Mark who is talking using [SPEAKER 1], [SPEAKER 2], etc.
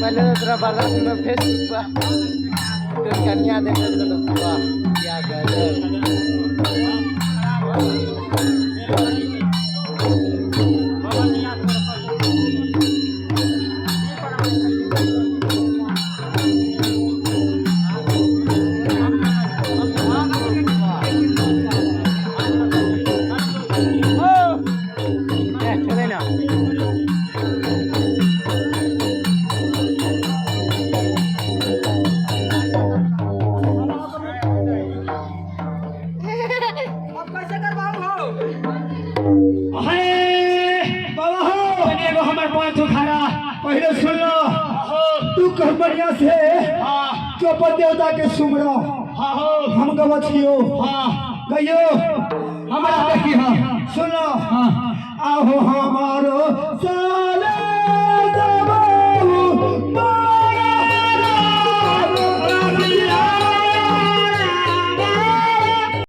[SPEAKER 1] पहले तो तेरा बारात में फेसबुक पर तो कन्या देख रहे तो वाह क्या गजब।
[SPEAKER 2] पहले सुन लो तू कह बढ़िया से चौपन देवता के सुमरो हम गवछियो कहियो हमारा देखी सुन लो आहो हमारो